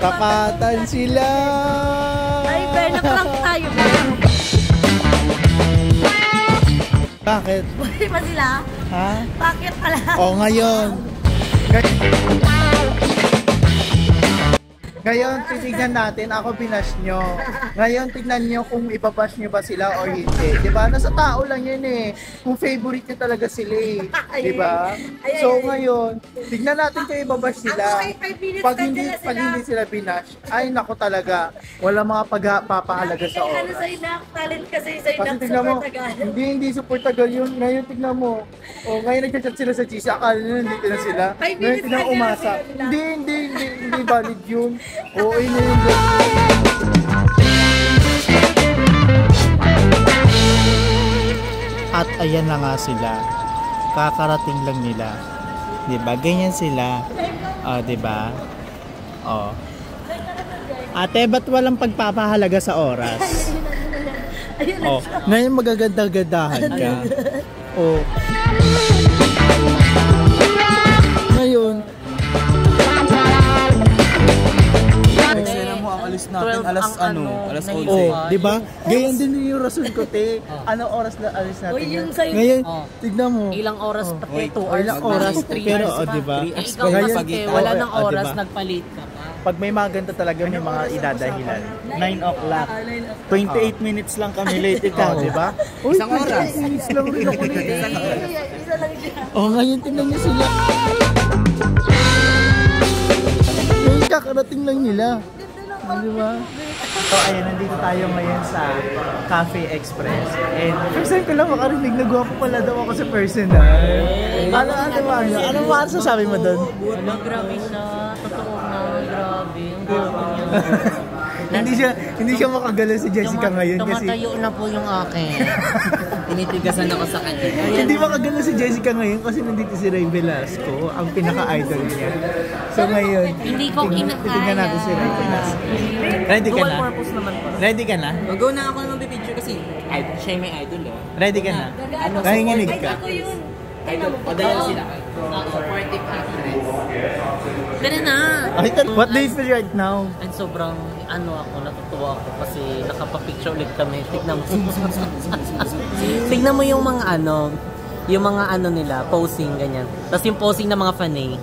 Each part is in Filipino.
Tapatan sila! Ay, Ben, naprank tayo, Ben. Bakit? Buhay pa sila? Ha? Bakit pala? O, ngayon. Ngayon, titignan natin, ako binash nyo. Ngayon, tignan nyo kung ibabash nyo ba sila o hindi. Diba? Nasa tao lang yun eh. Kung favorite nyo talaga sila eh. Diba? So ngayon, tignan natin kung ibabash sila. Pag hindi sila binash, ay naku talaga, wala mga pagpapahalaga sa Ano oras. sa inak? Talent kasi sa Kasi inak. tignan mo, Super tagal. hindi super tagal yun. Ngayon tignan mo, ngayon nagchat sila sa GC, akala nyo nandito na sila. 5 Ngayon minutes tignan lang umasa. sila nila. Hindi valid yun. Oo, yun na yun. At ayan na nga sila. Kakarating lang nila. 'Di ba? Ganyan sila. Oh, 'di ba? Oh. Ate, ba't walang pagpapahalaga sa oras? Oh, ngayon magaganda-gandahan ka. Oh. Ngayon, alis natin alas alas 11. oh, 'di ba? Ganyan din yung rason ko, te. Anong oras na alis natin? Uy, yung sa'yo. Ngayon, tignan mo. Ilang oras pati? 2 hours. Ilang oras, pero oh, 'di ba? Ikaw kasi wala nang oras, nagpalit ka pa. Pag may maganda talaga may mga idadahilan. 9 o'clock. 28 minutes lang kami late ikaw, 'di ba? Isang oras. 28 minutes lang rin ako late. Isa lang siya. Oh, ngayon tingnan niyo sila. Ngayon kakarating lang nila. Di ba? So ayun, nandito tayo ngayon sa Cafe Express. And first time ko lang makarinig na gwapo pala daw ako sa personal. Ano masasabi mo doon? Ano, grabe siya. Totoo na, grabe. Ang gwapo niya. Hindi siya makagalaw si Jessica ngayon kasi Tumatayo na po yung akin. Tinitigasan ako sa kanya. hindi makagalaw si Jessica ngayon kasi nandito si Ray Velasco, ang pinaka-idol niya. So ngayon, Hindi ko kinakaya. titignan natin si Ray Velasco. Ready ka Dual na? purpose naman po. Ready ka na? Mag-go na ako naman bibidyo kasi siya yung may idol eh. Ready ka na? Nanginginig ka? Ako yun. Idol, padayan sila. Supportive actress. Ganun na. What do you feel right now? And sobrang natutuwa ako kasi nakapapicture ulit kami. Tignan mo. Tignan mo yung mga nila, posing, ganyan. Tapos yung posing ng mga fanay.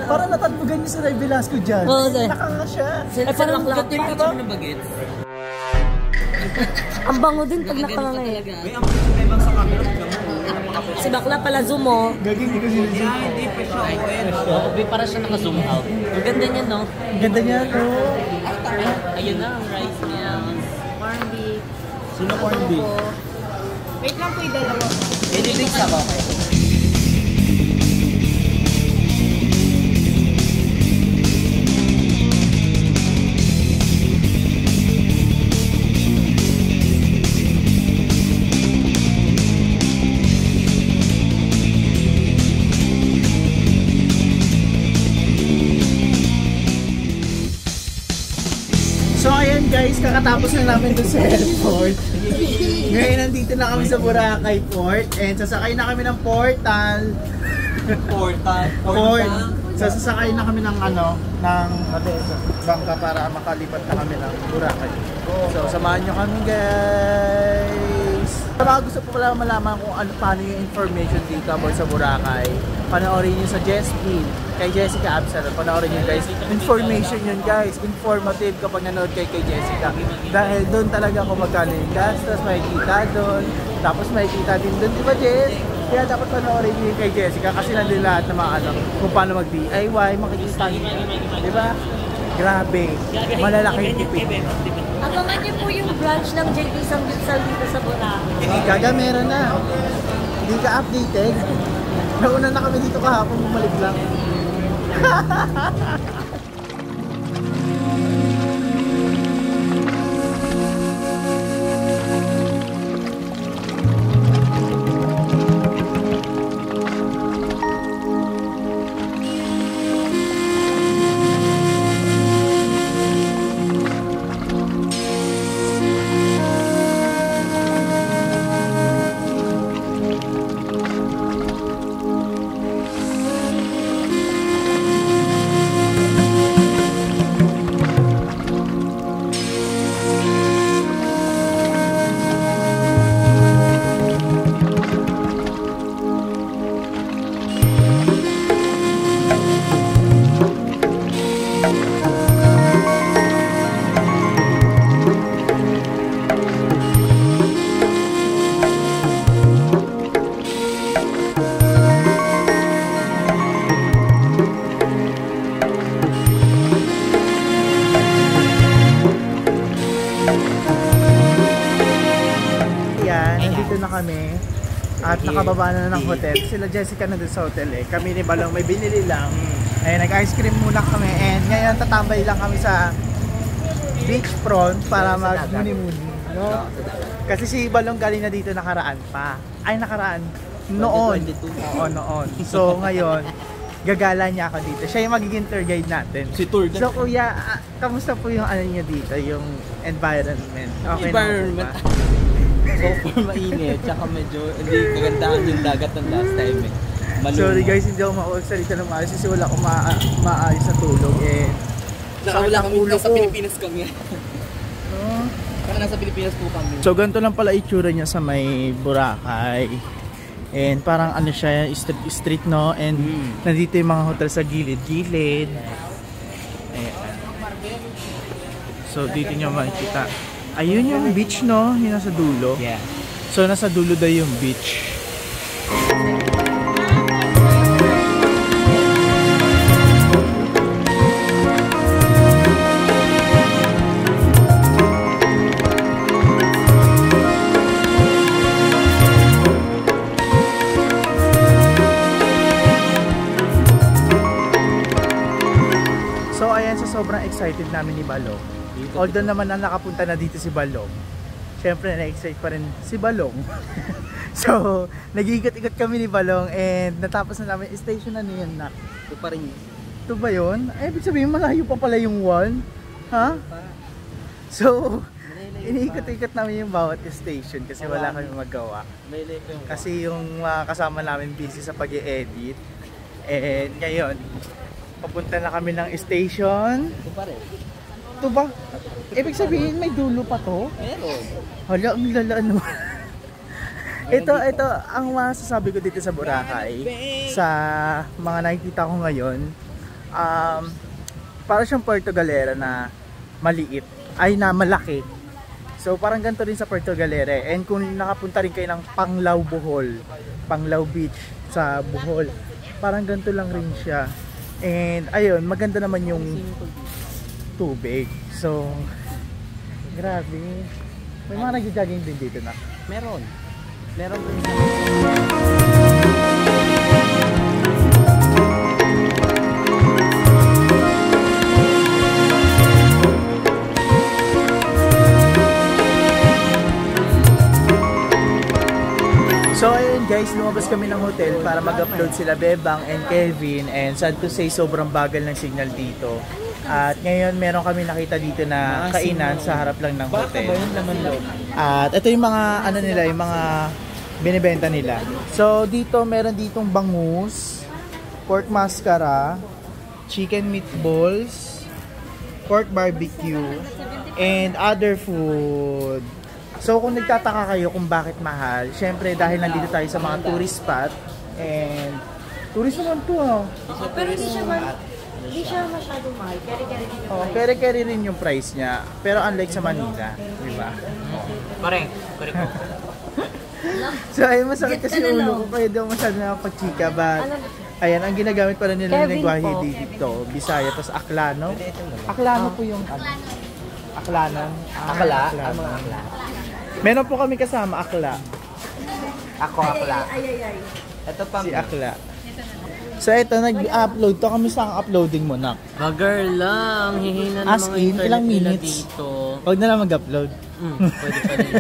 Parang natatbugan niyo si Ray Velasco dyan. Oo, sir. Nakanga siya. Parang Katil ka ng bagets. Ang bango din pag nakangangay. May ang pagkakabang sa camera. Si bakla pala zoom mo. Gaging hindi ko sinusin. Hindi pa siya oil. para siya naka-zoom out. Ang ganda niya, no? Ganda niya, no? Ayun na, ang rice niya. Corn beef. Sino corn beef? Wait lang po yung dalawa. Editing sa ba? So ayan guys, kakatapos na namin doon sa airport. Ngayon nandito na kami sa Boracay Port and sasakay na kami ng portal. Sasakay na kami ng ng bangka para makalipat na kami ng Boracay. So samahan nyo kami guys. Sa mga gusto po pala malaman kung paano yung information dito about sa Boracay, panoorin nyo sa JessP, kay Jessica Absalon. Panoorin nyo guys. Information yun guys. Informative kapag nanood kay Jessica. Dahil doon talaga kung magkano yung gastos, makikita doon. Tapos makikita din doon, di ba Jess? Kaya dapat panoorin nyo yung kay Jessica kasi nandun lahat ng mga kung paano mag-DIY, makikita nyo. Di ba? Grabe. Malalaking tipid. Abangan niyo po yung branch ng JP Samgipsal dito sa Boracay. Gaga, meron na. Hindi ka updated. Nauna na kami dito kahapon, bumalik lang. nandito na kami. At nakababa na ng hotel. Sila Jessica nandun sa hotel eh. Kami ni Balong may binili lang. Ayun, nag-ice cream muna kami. And ngayon tatambay lang kami sa beachfront para mag-muni-muni. No? Kasi si Balong galing na dito nakaraan pa. Ay, nakaraan. Noon. Oo, noon. So ngayon, gagala niya ako dito. Siya yung magiging tour guide natin. Si tour guide. So kuya, kamusta po yung ano niyo dito? Yung environment? Okay Environment. na po ba? So far mainit, tsaka medyo hindi kagandahan yung dagat ng last time eh. Maluma. Sorry guys, hindi ako makapagsalita ng maayos kasi wala akong maayos na tulog eh. Saka wala kami, ulo nasa ko. Pilipinas kami. Saka nasa Pilipinas po kami. So ganito lang pala itsura niya sa may Boracay. And parang ano siya, street no? And nandito yung mga hotel sa gilid-gilid. Ayan. So dito nyo makikita. Ayun yung beach no, yung nasa dulo. Yeah. So nasa dulo daw yung beach. So ayan, sa sobrang excited namin ni Balong. Although naman na nakapunta na dito si Balong, syempre na-excite pa rin si Balong. So, nag-iikot-ikot kami ni Balong and natapos na namin station na niyan na. Ito pa rin. Ito ba yun? Ay, ibig sabihin malayo pa pala yung one. Ha? So, iniikot-ikot namin yung bawat station kasi wala kami magawa. Kasi yung mga kasama namin busy sa pag-i-edit. And ngayon, papunta na kami ng station. Ito pa rin. Ito ba? Ibig sabihin may dulo pa to? Meron. Hala, ang lala naman. ito, ang masasabi ko dito sa Boracay, sa mga nakikita ko ngayon, para siyang Puerto Galera na maliit, ay na malaki. So parang ganito rin sa Puerto Galera. And kung nakapunta rin kayo ng Panglao Bohol, Panglao Beach sa Bohol, parang ganito lang rin siya. And ayun, maganda naman yung tubig. So, grabe. May mga nag-jogging din dito na. Meron. Meron din. So ayun guys, lumabas kami ng hotel para mag-upload sila Bebang and Kevin, and sad to say sobrang bagal ng signal dito. At ngayon meron kami nakita dito na kainan sa harap lang ng hotel. At ito yung mga ano nila, yung mga binibenta nila. So dito meron ditong bangus, pork mascara, chicken meatballs, pork barbecue, and other food. So kung nagtataka kayo kung bakit mahal, syempre dahil nandito tayo sa mga tourist spot, and tourist naman to Pero hindi siya masyadong mahal. Keri-keri din yung Oh, price. kere-kere rin yung price niya. Pero unlike sa Manila, di ba? Correct. Correct po. So ayun, masakit kasi ulo ko, kaya daw masyado nakapag-chika. But ayan, ang ginagamit pala nila ng Kevin lengguwahe po. dito, Bisaya, tapos Aklano. Aklano po yung ano? Aklanan. Akla? Aklano. Ano mga akla? Meron po kami kasama, Akla. Ako akla. Ay. Ito pa. Si Akla. So ito, nag-upload to. Kamusta ang uploading mo, Nak? Bagar lang. Hihina ng As mga in, internet ilang nila minutes? dito. Huwag na lang mag-upload. Pwede pa rin.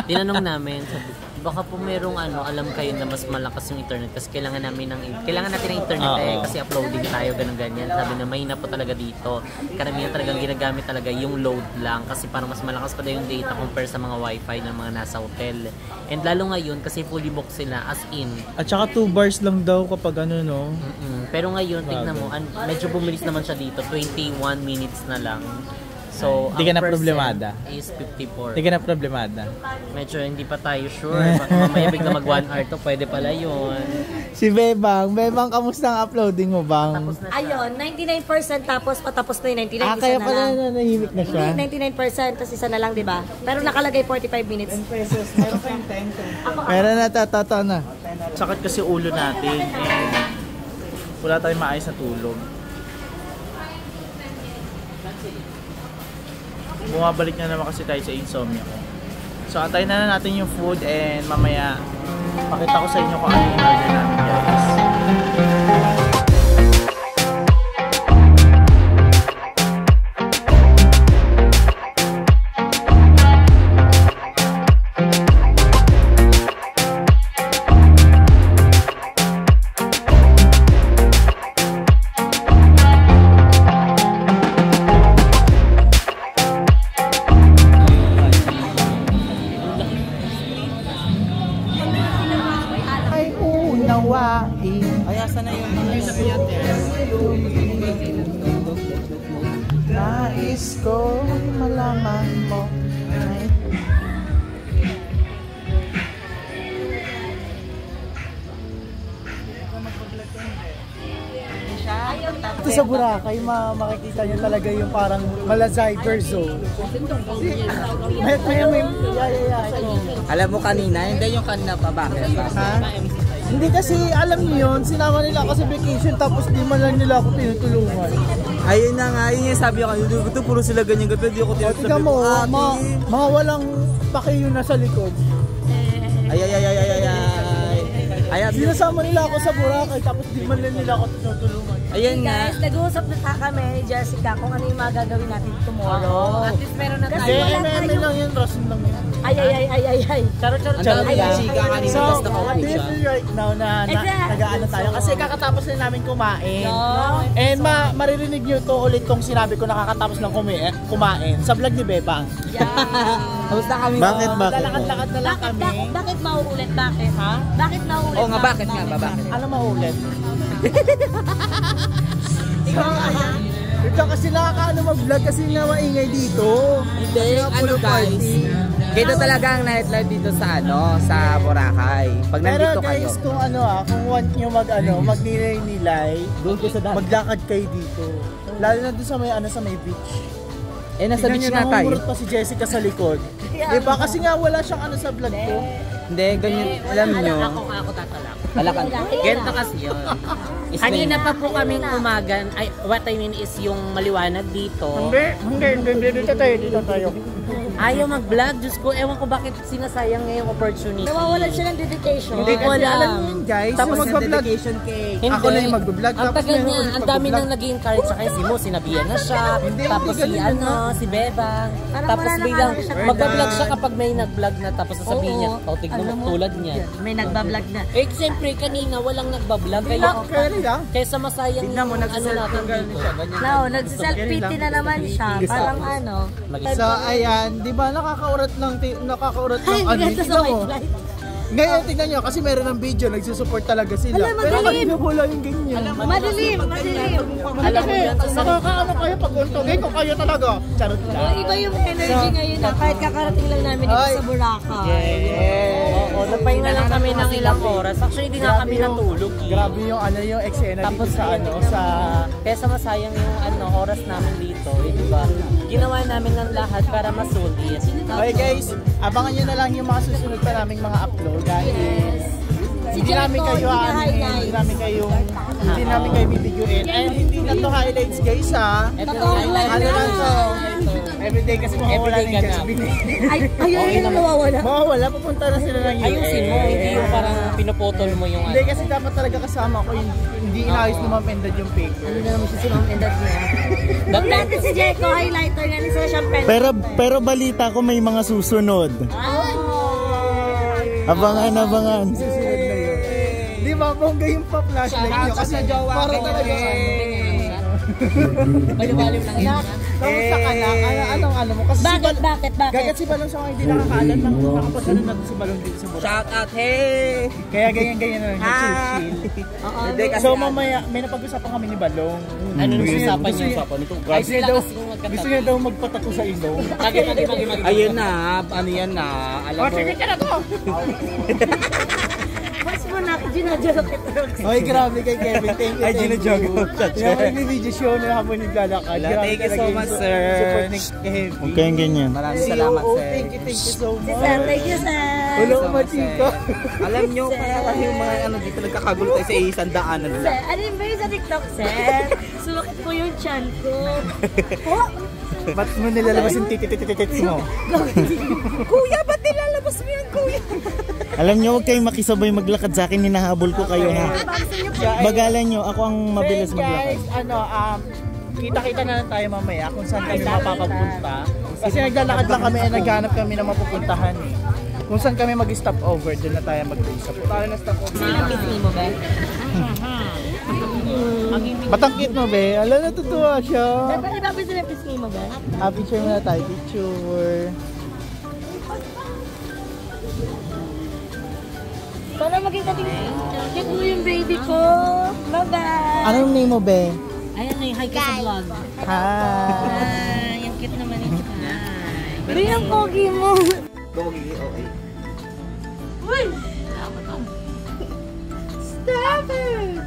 Tinanong namin, sabi, baka po merong alam kayo na mas malakas yung internet kasi kailangan natin ng internet kasi uploading tayo, ganyan. Sabi na mahina po talaga dito. Karamihan talagang ginagamit talaga yung load lang kasi parang mas malakas pa daw yung data compare sa mga wifi ng mga nasa hotel. And lalo ngayon kasi fully booked sila as in. At saka 2 bars lang daw kapag ano, no? Pero ngayon, tignan mo, medyo bumilis naman siya dito. 21 minutes na lang. So, Hindi ka na ang percent problemada. is 54. Hindi ka na problemada. Medyo hindi pa tayo sure. Baka mamaya bigla mag 1 hour to, pwede pala yun. Si Bebang. Bebang, kamusta ang uploading mo, Bang? Tapos na siya. Ayun, 99% tapos patapos na yung 99%. Ah, isa kaya na pala lang. nanahimik na siya. Hindi, 99% tapos isa na lang, di ba? Pero nakalagay 45 minutes. Meron kayong 10. Meron na, tatato na. Sakit kasi ulo natin. And wala tayong maayos na tulog. Bumabalik na naman kasi tayo sa insomnia ko. So antayin na natin yung food and mamaya pakita ko sa inyo kung ano yung order namin guys. Ay, asa na yung nais ko malaman mo. Ito sa Boracay, makikita nyo talaga yung parang Malazyber zone. May Alam mo kanina, hindi yung kanina pa, bakit? Ha? Hindi kasi alam niyo yun, sinama nila ako sa vacation tapos di man lang nila ako tinutulungan. Ayun na nga, yun yung sabi ko, ito puro sila ganyan gabi, di ako tinutulungan. Tignan mo, mga walang pake yun nasa likod. Sinasama nila ako sa Boracay tapos di man lang nila ako tinutulungan. Ayun nga. Guys, nag-uusap na kami ni Jessica kung ano yung mga gagawin natin tomorrow. At least meron na tayo. Kasi MM lang yun, Rosin lang yun. Ay. Charot. Ang dami yung chika kanina, So, basta what coffee do you siya. feel right now na nag-aano tayo? Kasi kakatapos na namin kumain. No. And maririnig nyo to ulit tong sinabi ko nakakatapos ng kumain sa vlog ni Bebang. Kamusta kami? Lalakad-lakad na lang kami. Bakit mauulit? Bakit? Ha? Bakit mauulit? Oo nga, bakit nga ba? Bakit? Ano maulit? Ikaw kasi nakakaano mag-vlog kasi nga maingay dito. Hindi, Kasi nga ano puro guys, party. ganito talaga ang nightlife dito sa sa Boracay. Pag Pero nandito kayo. guys, kung kung want nyo magnilay-nilay, maglakad kayo dito. Lalo na doon sa may beach. Eh, nasa beach nga tayo. Namumurot pa si Jessica sa likod. Diba? Kasi nga wala siyang sa vlog ko. Hindi, ganyan, alam nyo. Ako tatalak. Alakan. Ganito kasi yun. Kanina pa po kaming umagan, what I mean is yung maliwanag dito. Hindi. Dito tayo. Ayaw mag-vlog, Diyos ko, ewan ko bakit sinasayang ngayong opportunity. Nawawalan siya ng dedication. Hindi kasi Wala. alam nyo yun guys, Tapos yung yung magpa-vlog. dedication cake. Hindi. Ako na yung mag-vlog. Ang tagal niya, ang dami nang nag-encourage sa kanya. Si Mo, sinabihan na siya. Tapos si si Bebang. Parang Tapos wala na biglang, nga siya. magpa-vlog siya kapag may nag-vlog na. Tapos sasabihin niya, tignan mo tulad niya. May nagbablog na. Eh, siyempre, kanina walang nagbablog. Kaysa masayang Tignan mo, yung ano natin dito. No, nagsiselfie na naman siya. Parang So ayan, di ba nakakaurat ng ano. Ay, Tignan mo. Ngayon, tignan nyo, kasi meron ng video, nagsusupport talaga sila. Alam, Pero madilim. kanina wala yung ganyan. Madilim. Alam mo yan, nakakaano kayo pag untugin ko kayo talaga. Charot lang. Iba yung energy ngayon na kahit kakarating lang namin dito sa Boracay. Yeah. Oo, napahinga lang kami ng ilang oras. Actually, hindi nga kami natulog. Grabe yung eksena dito sa Kesa masayang yung oras namin dito. Diba? Ginawa namin ng lahat para masulit. Okay guys, abangan nyo na lang yung mga susunod pa naming mga upload. Dahil Si hindi namin Jericho, kayo hindi na highlights. hindi namin kayo bibiguin. And hindi na to highlights guys ha. Totoo lang Ano yan. lang to. Everyday kasi mawawala na yung Jess Bini. Ayun yung nawawala. Mawawala, pupunta na sila ng US. Ayusin mo, hindi yung parang pinuputol mo yung Hindi kasi dapat talaga kasama ko yung hindi inayos na mapendad yung page. Ano na naman siya si Ma'am Endad niya. Dati si Jericho, highlighter nga ni sa siyang pen. Pero balita ko may mga susunod. Abangan. Susunod na yun. Di ba, bongga yung pa-flashlight nyo kasi para talaga Baliwalim lang yun. kamusta ka lang? Anong mo? Kasi Bakit? gagat si Balong siya hindi nakakaalam ng nakapagano na si Balong dito sa Boracay. Shout out, hey! Kaya ganyan na lang, chill. Hindi kasi So mamaya, may napag-usapan kami ni Balong. Ano nung usapan Gusto niyo? Gusto niya daw magpatato sa ilong. ayun na, ano yan na, alam mo. Sige ka na to! Mas mo na, ginadjalo kita. Ay, grabe kay Kevin. Thank you. Ay, ginajog ako. Yung mag-video show na habang naglalakad. Thank you so much, sir. Support ni Kevin. Huwag kayong ganyan. Maraming salamat, sir. Thank you so much. Sir, thank you, sir. Wala ko machika. Alam nyo, kaya yung mga dito nagkakagulo tayo sa isang daanan Sir, nila. ano yung ba yung sa TikTok, sir? Sumakit po yung chan ko. Oh, Ba't mo nilalabas yung tititititits mo? Kuya, ba't nilalabas mo yan, kuya? Alam nyo, huwag kayong makisabay maglakad sa akin, hinahabol ko kayo ha. Bagalan nyo, ako ang mabilis maglakad. Guys, kita-kita na lang tayo mamaya kung saan kami mapapapunta. Kasi naglalakad lang kami at naghanap kami na mapupuntahan eh. Kung saan kami mag-stop over, doon na tayo mag-usap. Tayo na stop over. Pisngi mo ba? Matangkit mo, be? Ala, natutuwa siya. Dapat ibabis na pisngi mo ba? Picture muna tayo. Picture. Para maging katingin. Cute mo yung baby ko. Bye-bye. Anong name mo, be? Ayan na yung hi ka sa vlog. Hi. Yung cute naman yung hi. Pero yung pogi mo. Pogi, okay. Uy! Stop it!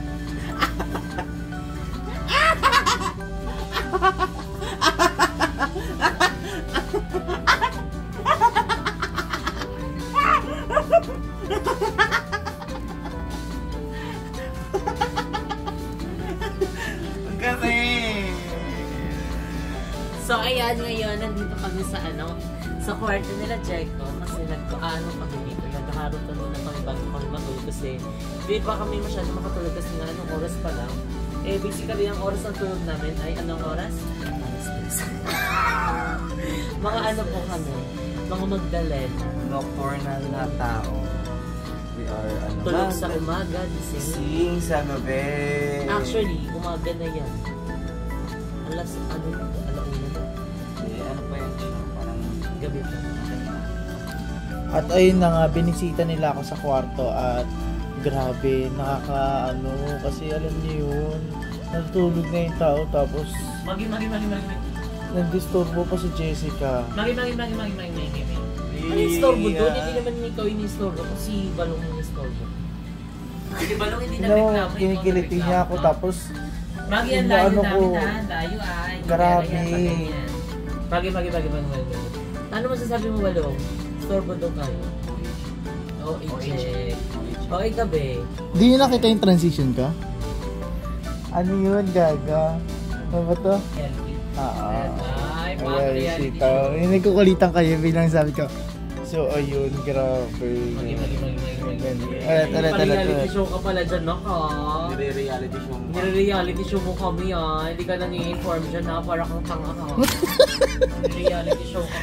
So ayan, ngayon nandito kami sa sa kwarto nila Jeko kasi kami dito. Nagkakaroon na kami bago kami matulog kasi di pa kami masyado makatulog kasi nga anong oras pa lang. Eh basically ang oras ng tulog namin ay anong oras? Mga po kami, mga magdalena. Nocturnal na tao. We are Tulog sa umaga, gising sa gabi. Actually, umaga na yan. Alauna na. Ano pa yan siya? Parang Gabi pa. At ayun na nga, binisita nila ako sa kwarto at grabe, kasi alam niyo yun, natutulog na yung tao tapos Magi. nandisturbo pa si Jessica. Magi. Ano yung istorbo doon? Hindi naman ikaw yung istorbo kasi Balong yung istorbo. Hindi Balong hindi nagreklamo. Kinikiliti niya ako tapos Magi ang layo ano ko, namin ha. Layo ay. grabe. Magi. Ano masasabi mo Balong? Istorbo doon kayo? Oo, i-check. Okay ka be? Di nyo nakita yung transition ka? Ano yun, gaga? Ano ba to? Ay, Reality show. Hindi ko kulitan kayo bilang sabi ko. So, ayun, grabe. Magi. Alat. Reality show ka pala dyan, naka. nire-reality show mo. Nire-reality show mo kami Hindi ka nang i-inform dyan na para kang tanga ka. Nire-reality show ka.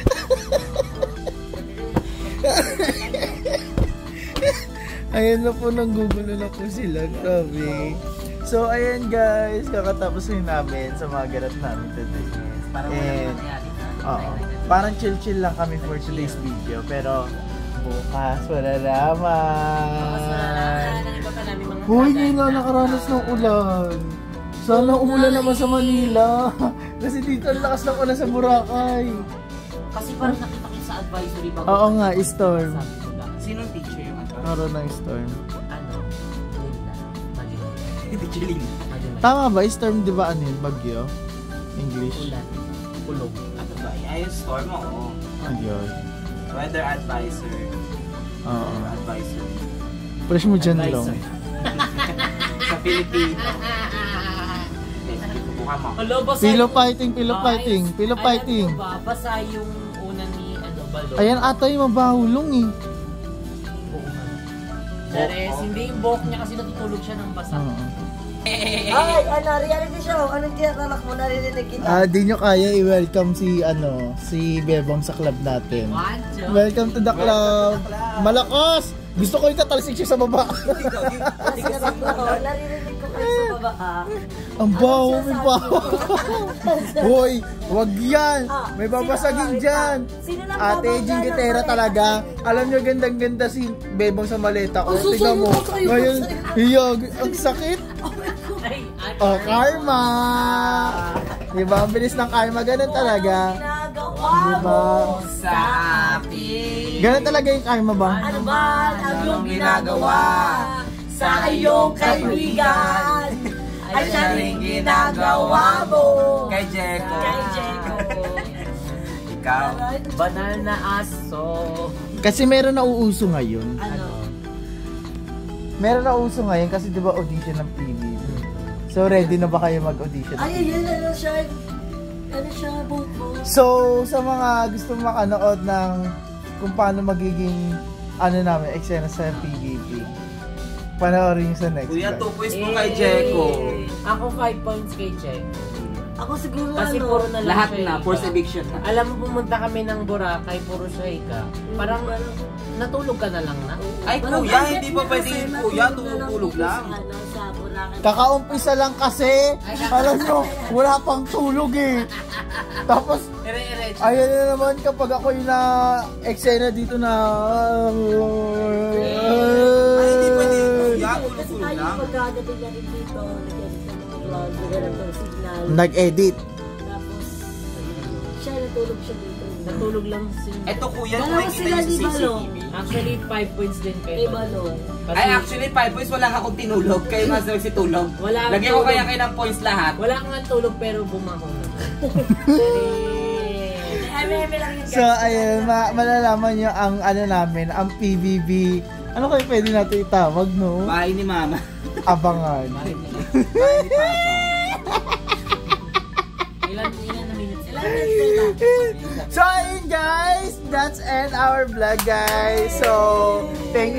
Ayan na po, nanggugulo na po sila. Grabe. So, ayan guys, kakatapos rin namin sa mga ganap namin today. Parang chill-chill lang kami for today's video. Pero, bukas wala naman. Hoy, ngayon na nakaranas ng ulan. Sana umulan naman sa Manila. Kasi dito ang lakas ng ulan sa Boracay. Kasi parang nakita ko sa advisory bago. Oo nga, storm. Sinong teacher yung Naroon ng storm. Hindi chilling. Tama ba? Storm, di ba ano yun? Bagyo? English? Ulan. Kulog. Ano ba? Ayun, storm oo. Ayun. Weather advisor. Oo. Advisor. Fresh mo dyan lang. Sa Pilipino. Buka mo. Pillow fighting. Alam mo ba, basa yung una ni Balong. Ayan ata yung mabahulong eh. Dares, hindi yung buhok niya kasi natutulog siya ng basa. Ay, reality show. Anong tinatalak mo? Narinig kita. Di nyo kaya i-welcome si Bebong sa club natin. Welcome to the club. Malakos! Gusto ko itatalsik siya sa baba. Kasi narinig ko kayo sa baba Ang baho, may baho. Hoy, wag yan. May babasagin dyan. Ate, Jingitera talaga. Alam nyo, gandang-ganda si Bebong sa maleta ko. Tingnan mo. Ngayon, hiyag. Ang sakit. Oh, karma. Diba? Ang bilis ng karma. Ganun talaga. Diba? Sa akin. Ganun talaga yung karma ba? Ano ba ang iyong ginagawa sa iyong kaibigan? Ay siya rin ginagawa mo Kay Jeko. Ikaw. Banal na aso. Kasi meron na uuso ngayon. Ano? Meron na uuso ngayon kasi di ba audition ng PBB. So ready na ba kayo mag-audition? Ay, yun siya. Ano siya, boat. So, sa mga gusto makanood ng kung paano magiging ano namin, eksena sa PVP, panoorin nyo sa next Kuya, vlog. 2 points po kay Jeko. Ako 5 points kay Check. Ako siguro Kasi ano. puro na lang Lahat siya na, ika. forced eviction na. Alam mo, pumunta kami ng Boracay, puro siya ika. Parang natulog ka na lang na. Ay kuya, hindi pa pwede yung kuya, tutulog lang. Ano, sa Boracay. Kakaumpisa lang kasi, alam nyo, wala pang tulog eh. Tapos, ayan na naman kapag ako yung na-eksena dito na... Ay, hindi pwede yung kuya, Kasi tulog tayo lang. pagkagating natin dito, nag-edit ng mga vlog, nag-edit ng signal. Nag-edit. Tapos, siya natulog siya dito. Natulog lang si... Eto kuya, kung Dalawa makikita sila yung ni sa Balo. CCTV. Actually, 5 points din kay Kay Balong. Ay, actually, 5 points, wala akong tinulog. Kayo nga sa tulog. Wala akong Lagyan ko tulog. kaya kayo ng points lahat. Wala kang tulog pero bumangon na. Eme lang yun. So, ayun, malalaman nyo ang ano namin, ang PVB. Ano kayo pwede natin itawag, no? Bahay ni mama. Abangan. Bahay ni papa. Ilan na minutes? So, ayun guys, that's end our vlog, guys. So, thank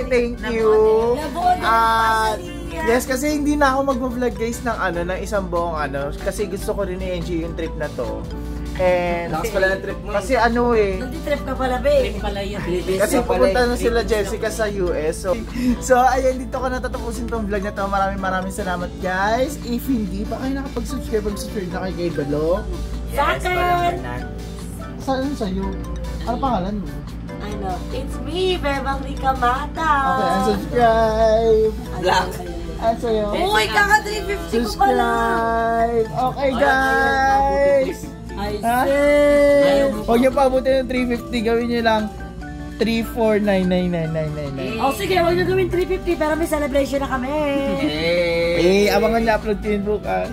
you. At yes, kasi hindi na ako mag-vlog guys ng ano, ng isang buong ano, kasi gusto ko rin i-enjoy yung trip na to. And Lakas pala ng trip mo. kasi ano eh, Nag-trip ka pala, be. Trip pala yun. kasi pupunta na sila Jessica sa US. So ayun, dito ko natatapusin tong vlog na to. Maraming salamat guys. If hindi pa kayo nakapag-subscribe, mag-subscribe na kayo kay Balo. Sakan! Saan sa'yo? Ano pangalan mo? Ano, it's me, Bebang Rika Mata. Okay, unsubscribe. Black. Ano sa'yo? Uy, kaka 350 ko pala. Subscribe! Okay guys! I Ha? say. Huwag niyo pa abutin ng 350, gawin niyo lang 3499999. Oh, sige, huwag nyo gawin 350 pero may celebration na kami. Hey! Abangan niya upload ko yun bukas.